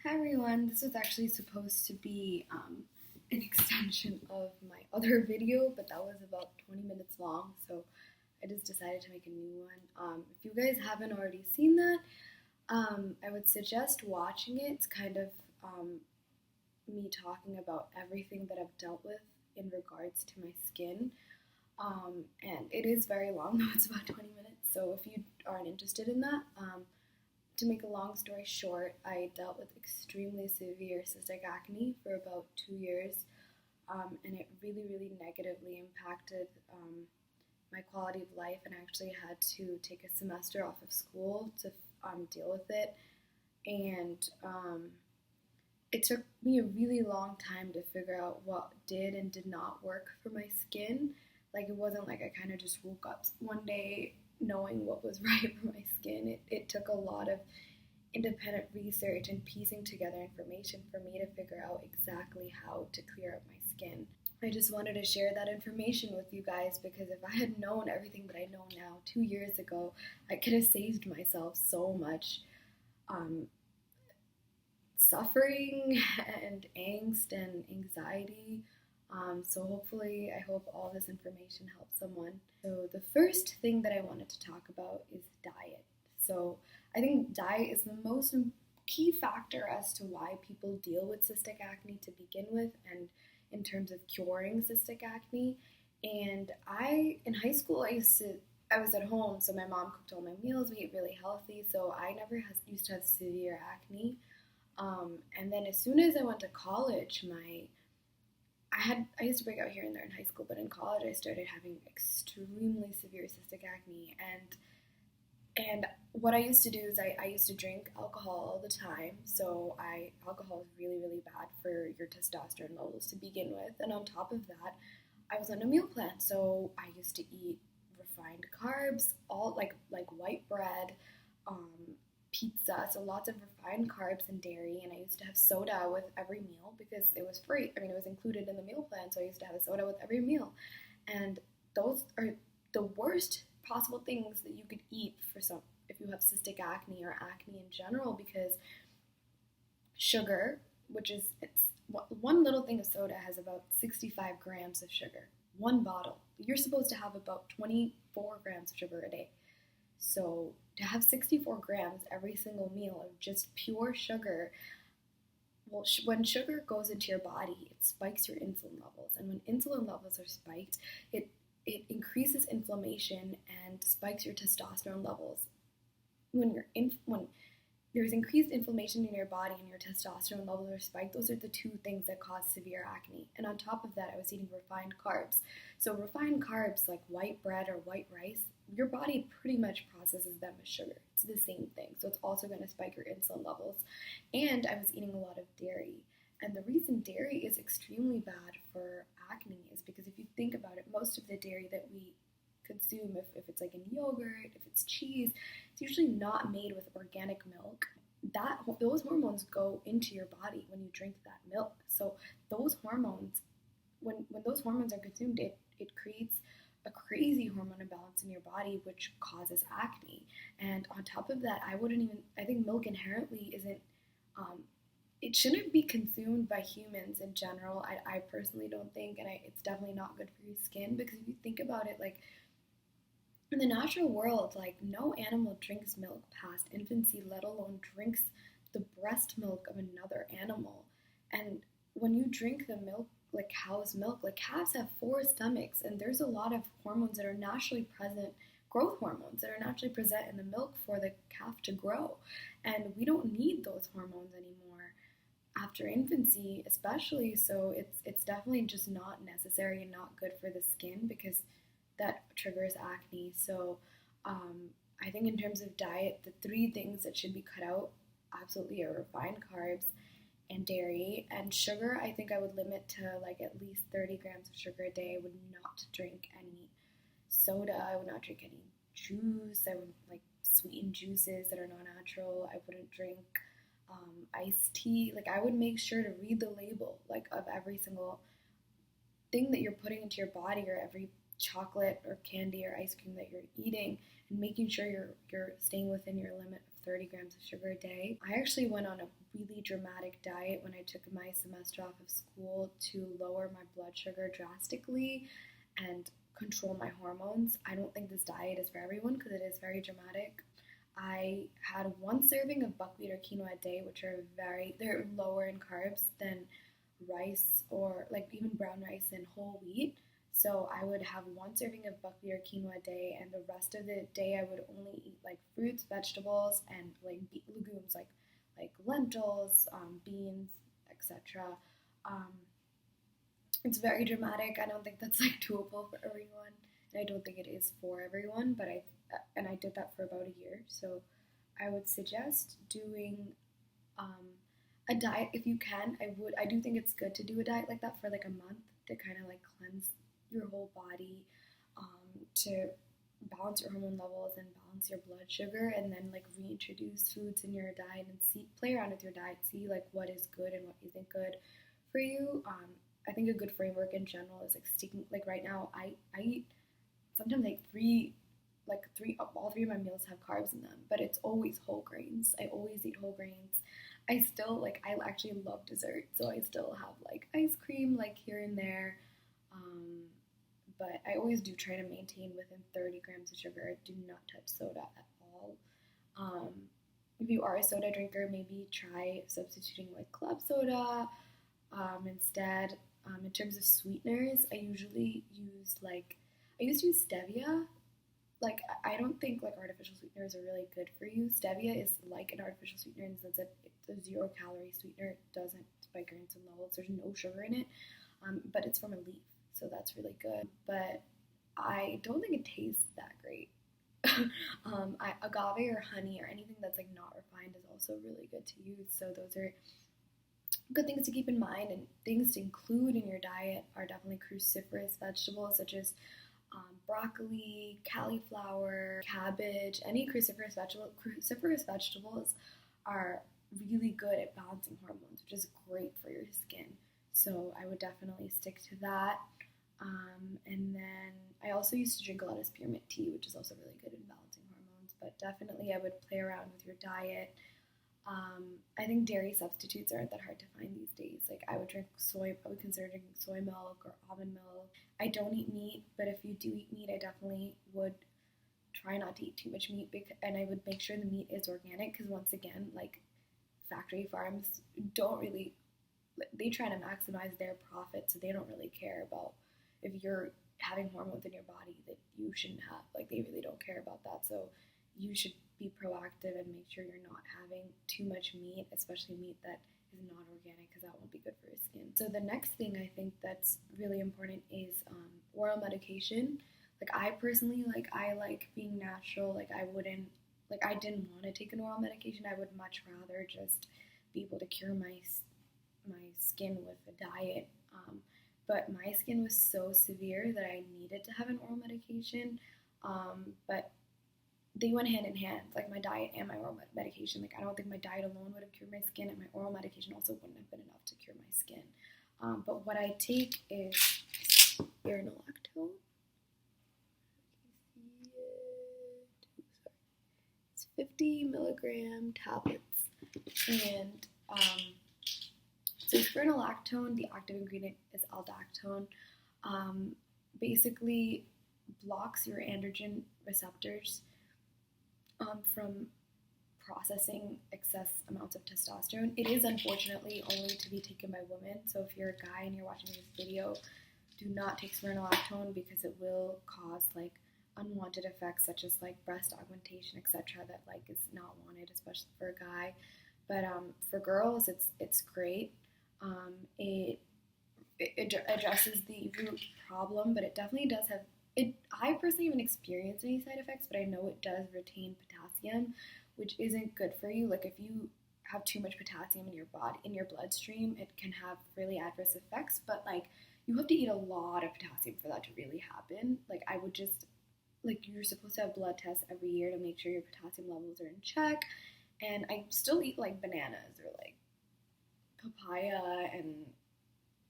Hi everyone, this was actually supposed to be an extension of my other video, but that was about 20 minutes long, so I just decided to make a new one. If you guys haven't already seen that, I would suggest watching it. It's kind of me talking about everything that I've dealt with in regards to my skin. And it is very long, though it's about 20 minutes, so if you aren't interested in that, to make a long story short, I dealt with extremely severe cystic acne for about 2 years, and it really, really negatively impacted my quality of life, and I actually had to take a semester off of school to deal with it. And it took me a really long time to figure out what did and did not work for my skin. Like, it wasn't like I kind of just woke up one day knowing what was right for my skin. It took a lot of independent research and piecing together information for me to figure out exactly how to clear up my skin. I just wanted to share that information with you guys because if I had known everything that I know now 2 years ago, I could have saved myself so much suffering and angst and anxiety. So hopefully, I hope all this information helps someone. So the first thing that I wanted to talk about is diet. So I think diet is the most key factor as to why people deal with cystic acne to begin with, and in terms of curing cystic acne. And in high school, I was at home, so my mom cooked all my meals. We ate really healthy, so I never used to have severe acne. And then as soon as I went to college, I used to break out here and there in high school, but in college I started having extremely severe cystic acne, and what I used to do is I used to drink alcohol all the time. So alcohol is really, really bad for your testosterone levels to begin with, and on top of that, I was on a meal plan. So I used to eat refined carbs, all like white bread, pizza, so lots of refined carbs and dairy, and I used to have soda with every meal because it was free. I mean, it was included in the meal plan, so I used to have a soda with every meal. And those are the worst possible things that you could eat if you have cystic acne or acne in general, because sugar, it's one little thing of soda has about 65 grams of sugar. One bottle. You're supposed to have about 24 grams of sugar a day. So to have 64 grams every single meal of just pure sugar, well, when sugar goes into your body, it spikes your insulin levels. And when insulin levels are spiked, it increases inflammation and spikes your testosterone levels. When there's increased inflammation in your body and your testosterone levels are spiked, those are the two things that cause severe acne. And on top of that, I was eating refined carbs. So refined carbs like white bread or white rice, your body pretty much processes them as sugar. It's the same thing. So it's also going to spike your insulin levels. And I was eating a lot of dairy. And the reason dairy is extremely bad for acne is because if you think about it, most of the dairy that we consume, if it's like in yogurt, if it's cheese, it's usually not made with organic milk. Those hormones go into your body when you drink that milk. So those hormones, when those hormones are consumed, it creates a crazy hormone imbalance in your body, which causes acne. And on top of that, I think milk inherently isn't, it shouldn't be consumed by humans in general. I personally don't think, and it's definitely not good for your skin, because if you think about it, like, in the natural world, like, no animal drinks milk past infancy, let alone drinks the breast milk of another animal. And when you drink the milk, like cow's milk, like calves have 4 stomachs, and there's a lot of hormones that are naturally present, growth hormones that are naturally present in the milk for the calf to grow. And we don't need those hormones anymore after infancy, especially. So it's definitely just not necessary and not good for the skin, because that triggers acne. So I think in terms of diet, the 3 things that should be cut out absolutely are refined carbs and dairy. And sugar, I think I would limit to like at least 30 grams of sugar a day. I would not drink any soda. I would not drink any juice. I would like sweetened juices that are not natural. I wouldn't drink iced tea. Like, I would make sure to read the label, like, of every single thing that you're putting into your body, or every chocolate or candy or ice cream that you're eating, and making sure you're staying within your limit of 30 grams of sugar a day. I actually went on a really dramatic diet when I took my semester off of school to lower my blood sugar drastically and control my hormones. I don't think this diet is for everyone because it is very dramatic. I had one serving of buckwheat or quinoa a day, which are they're lower in carbs than rice or like even brown rice and whole wheat. So I would have one serving of buckwheat or quinoa a day, and the rest of the day I would only eat like fruits, vegetables, and like legumes like lentils, beans, etc. Um, it's very dramatic. I don't think that's like doable for everyone, and I don't think it is for everyone. But I did that for about a year. So I would suggest doing a diet if you can. I do think it's good to do a diet like that for like a month to kind of like cleanse your whole body, to balance your hormone levels and balance your blood sugar, and then like reintroduce foods in your diet and play around with your diet, see like what is good and what isn't good for you. I think a good framework in general is like sticking, like right now I eat sometimes all three of my meals have carbs in them, but it's always whole grains. I always eat whole grains. I actually love dessert, so I still have like ice cream like here and there. But I always do try to maintain within 30 grams of sugar. I do not touch soda at all. If you are a soda drinker, maybe try substituting with club soda instead. In terms of sweeteners, I used to use stevia. Like, I don't think like artificial sweeteners are really good for you. Stevia is like an artificial sweetener in the sense that it's a 0-calorie sweetener. It doesn't spike your insulin levels. There's no sugar in it, but it's from a leaf, so that's really good. But I don't think it tastes that great. Agave or honey or anything that's like not refined is also really good to use. So those are good things to keep in mind, and things to include in your diet are definitely cruciferous vegetables such as broccoli, cauliflower, cabbage, any cruciferous vegetable. Cruciferous vegetables are really good at balancing hormones, which is great for your skin. So I would definitely stick to that. And then I also used to drink a lot of spearmint tea, which is also really good in balancing hormones. But definitely I would play around with your diet. I think dairy substitutes aren't that hard to find these days. Like I would consider drinking soy milk or almond milk. I don't eat meat, but if you do eat meat, I definitely would try not to eat too much meat, and I would make sure the meat is organic, because once again, like factory farms they try to maximize their profit, so they don't really care about if you're having hormones in your body that you shouldn't have. Like they really don't care about that, so you should be proactive and make sure you're not having too much meat, especially meat that is not organic, because that won't be good for your skin. So the next thing I think that's really important is oral medication. Like I personally, I like being natural. I didn't want to take an oral medication. I would much rather just be able to cure my skin with a diet. But my skin was so severe that I needed to have an oral medication. But they went hand in hand, like my diet and my oral medication. Like I don't think my diet alone would have cured my skin, and my oral medication also wouldn't have been enough to cure my skin. But what I take is spironolactone. It's 50 milligram tablets, and so spironolactone, the active ingredient is aldactone. Basically blocks your androgen receptors from processing excess amounts of testosterone. It is unfortunately only to be taken by women, so if you're a guy and you're watching this video, do not take spironolactone, because it will cause like unwanted effects such as like breast augmentation, etc. that like is not wanted, especially for a guy. But for girls, it's great. It addresses the root problem, but it definitely does have it. I personally haven't experienced any side effects, but I know it does retain potassium, which isn't good for you. Like if you have too much potassium in your bloodstream, it can have really adverse effects. But like you have to eat a lot of potassium for that to really happen. Like I would just you're supposed to have blood tests every year to make sure your potassium levels are in check. And I still eat like bananas or like papaya and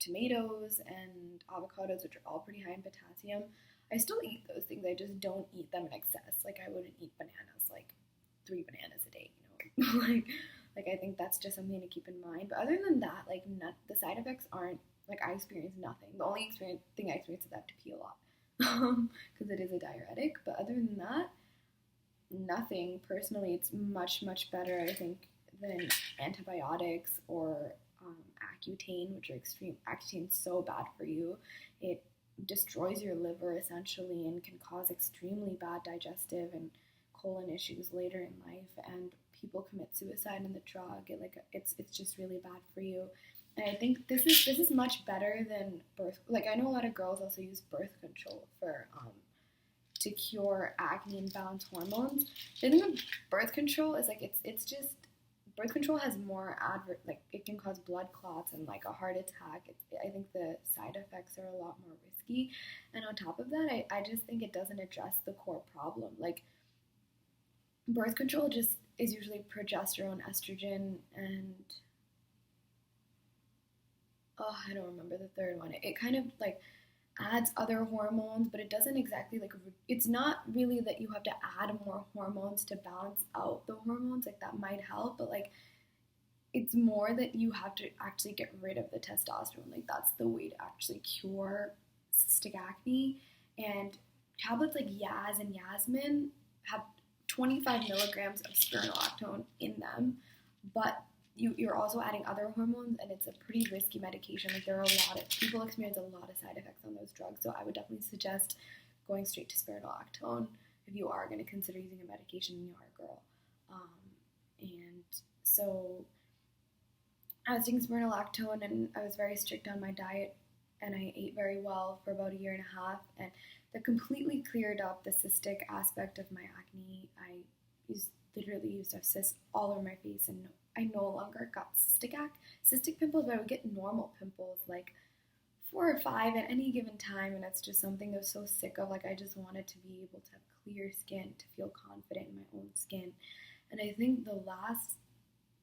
tomatoes and avocados, which are all pretty high in potassium. I still eat those things. I just don't eat them in excess. Like I wouldn't eat bananas, like 3 bananas a day. like I think that's just something to keep in mind. But other than that, like the side effects aren't like I experienced nothing. The only thing I experienced is I have to pee a lot because it is a diuretic. But other than that, nothing. Personally, it's much better, I think, than antibiotics or Accutane, which are extreme. Accutane's so bad for you. It destroys your liver essentially and can cause extremely bad digestive and colon issues later in life. And people commit suicide in the drug. It's just really bad for you. And I think this is much better than birth. Like I know a lot of girls also use birth control for to cure acne and balance hormones. The thing with birth control is like it's just birth control has more like it can cause blood clots and like a heart attack. I think the side effects are a lot more risky. And on top of that, I just think it doesn't address the core problem. Like birth control just is usually progesterone, estrogen, and I don't remember the third one. It kind of like adds other hormones, but it doesn't exactly like it's not really that you have to add more hormones to balance out the hormones. Like that might help, but like it's more that you have to actually get rid of the testosterone. Like that's the way to actually cure cystic acne. And tablets like Yaz and Yasmin have 25 milligrams of spironolactone in them, but you're also adding other hormones, and it's a pretty risky medication. Like there are a lot of people experience a lot of side effects on those drugs, so I would definitely suggest going straight to spironolactone if you are going to consider using a medication and you are a girl. And so I was taking spironolactone, and I was very strict on my diet, and I ate very well for about a year and a half, and that completely cleared up the cystic aspect of my acne. I literally used to have cysts all over my face, and I no longer got cystic pimples, but I would get normal pimples, like 4 or 5 at any given time, and that's just something I was so sick of. Like I just wanted to be able to have clear skin, to feel confident in my own skin. And I think the last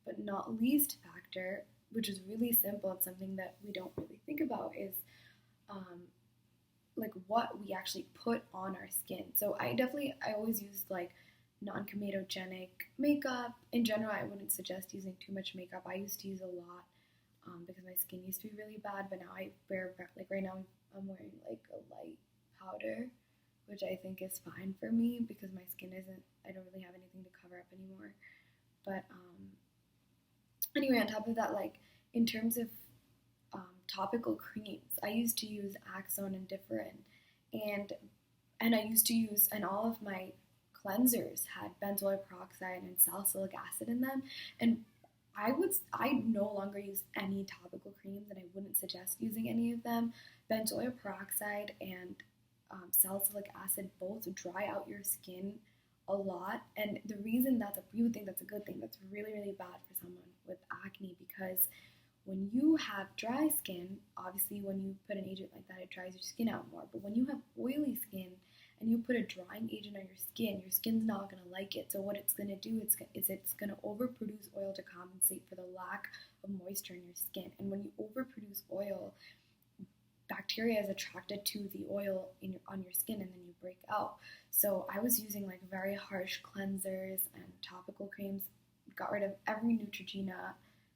but not least factor, which is really simple, it's something that we don't really think about, is like what we actually put on our skin. So I always use like non-comedogenic makeup. In general, I wouldn't suggest using too much makeup. I used to use a lot because my skin used to be really bad, but now I wear, like right now I'm wearing like a light powder, which I think is fine for me because my skin I don't really have anything to cover up anymore. But anyway, on top of that, like in terms of topical creams, I used to use Axone and Differin, and I used to use, and all of my cleansers had benzoyl peroxide and salicylic acid in them, and I no longer use any topical creams, and I wouldn't suggest using any of them. Benzoyl peroxide and salicylic acid both dry out your skin a lot, and the reason you would think that's a good thing, that's really bad for someone with acne, because when you have dry skin, obviously when you put an agent like that, it dries your skin out more. But when you have oily skin and you put a drying agent on your skin's not going to like it. So what it's going to do is it's going to overproduce oil to compensate for the lack of moisture in your skin. And when you overproduce oil, bacteria is attracted to the oil on your skin, and then you break out. So I was using like very harsh cleansers and topical creams, got rid of every Neutrogena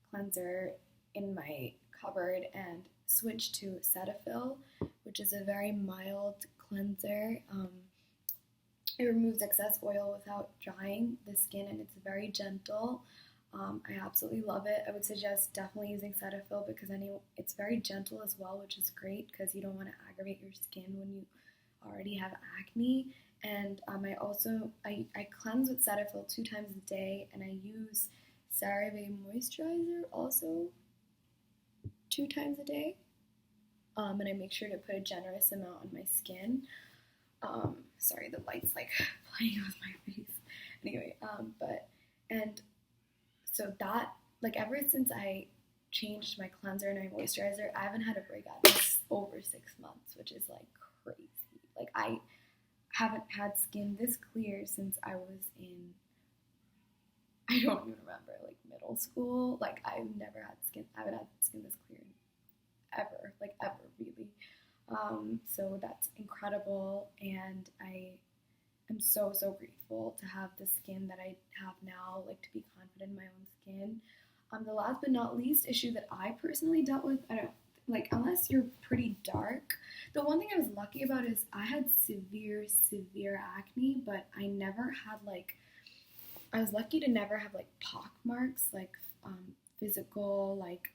cleanser in my cupboard and switched to Cetaphil, which is a very mild cleanser. It removes excess oil without drying the skin, and it's very gentle. I absolutely love it. I would suggest definitely using Cetaphil because it's very gentle as well, which is great because you don't want to aggravate your skin when you already have acne. And I cleanse with Cetaphil 2 times a day, and I use CeraVe moisturizer also 2 times a day, and I make sure to put a generous amount on my skin. Sorry, the light's like playing with my face. Anyway, so that, like, ever since I changed my cleanser and my moisturizer, I haven't had a breakout in over 6 months, which is like crazy. Like I haven't had skin this clear since I was in, I don't even remember, like middle school. Like I haven't had skin this clear ever, really. So that's incredible, and I I'm so, so grateful to have the skin that I have now, like to be confident in my own skin. The last but not least issue that I personally dealt with, I don't like, unless you're pretty dark. The one thing I was lucky about is I had severe, severe acne, but I never had like, I was lucky to never have like pock marks, like physical like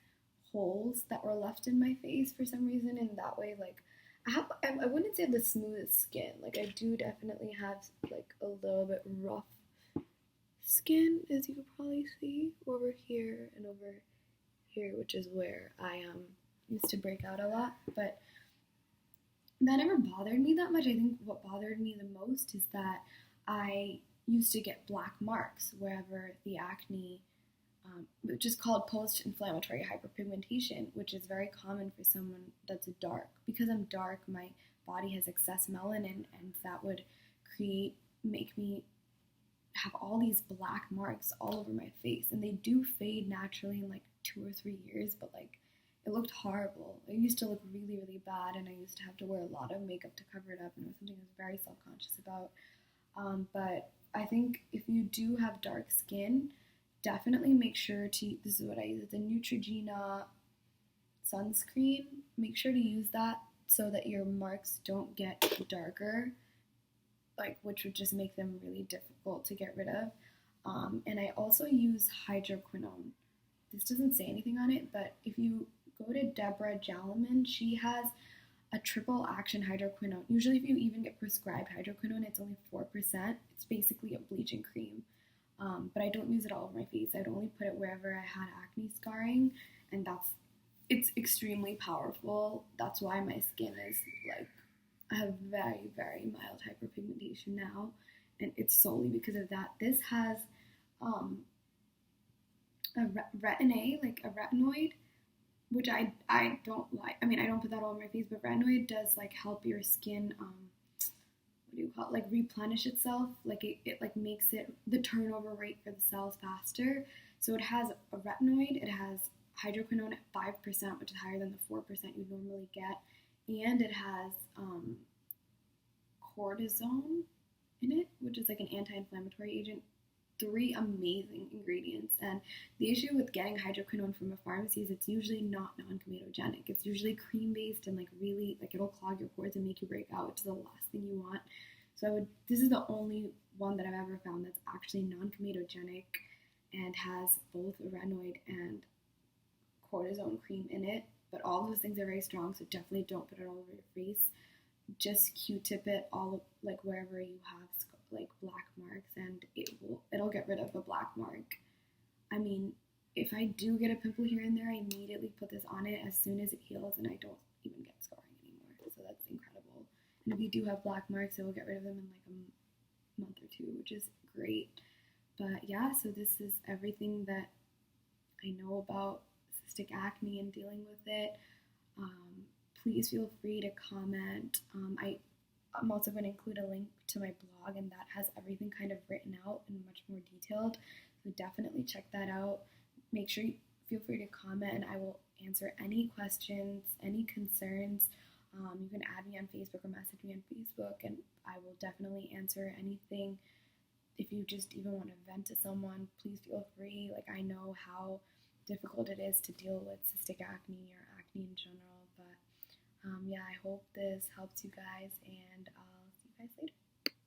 holes that were left in my face for some reason. And that way, like I wouldn't say I have the smoothest skin. Like I do definitely have like a little bit rough skin, as you could probably see over here and over here, which is where I used to break out a lot. But that never bothered me that much. I think what bothered me the most is that I used to get black marks wherever the acne, which is called post-inflammatory hyperpigmentation, which is very common for someone that's dark. Because I'm dark, my body has excess melanin, and that would make me have all these black marks all over my face, and they do fade naturally in like 2 or 3 years, but like it looked horrible. It used to look really, really bad, and I used to have to wear a lot of makeup to cover it up, and it was something I was very self-conscious about. But I think if you do have dark skin, definitely make sure to, this is what I use, the Neutrogena sunscreen. Make sure to use that so that your marks don't get darker, like, which would just make them really difficult to get rid of. And I also use hydroquinone. This doesn't say anything on it, but if you go to Deborah Jalliman, she has a triple action hydroquinone. Usually if you even get prescribed hydroquinone, it's only 4%. It's basically a bleaching cream. But I don't use it all over my face. I'd only put it wherever I had acne scarring, and it's extremely powerful. That's why my skin is like, I have very, very mild hyperpigmentation now, and it's solely because of that. This has a retin-A, like a retinoid, which I don't like. I mean, I don't put that all over my face, but retinoid does like help your skin, what do you call it, like replenish itself. Like it like makes it, the turnover rate for the cells faster. So it has a retinoid, it has hydroquinone at 5%, which is higher than the 4% you normally get, and it has cortisone in it, which is like an anti-inflammatory agent. 3 amazing ingredients. And the issue with getting hydroquinone from a pharmacy is it's usually not non-comedogenic. It's usually cream based and like really like it'll clog your pores and make you break out, which is the last thing you want. So this is the only one that I've ever found that's actually non-comedogenic and has both a retinoid and cortisone cream in it. But all those things are very strong, so definitely don't put it all over your face. Just Q-tip it all, like wherever you have like black marks, and it'll get rid of a black mark. I mean, if I do get a pimple here and there, I immediately put this on it as soon as it heals, and I don't even get scarring anymore. So that's incredible. And if you do have black marks, it will get rid of them in like a month or 2, which is great. But yeah, so this is everything that I know about cystic acne and dealing with it. Please feel free to comment. I'm also going to include a link to my blog, and that has everything kind of written out and much more detailed. So definitely check that out. Make sure you feel free to comment, and I will answer any questions, any concerns. You can add me on Facebook or message me on Facebook, and I will definitely answer anything. If you just even want to vent to someone, please feel free. Like, I know how difficult it is to deal with cystic acne or acne in general, but yeah, I hope this helps you guys, and I'll see you guys later.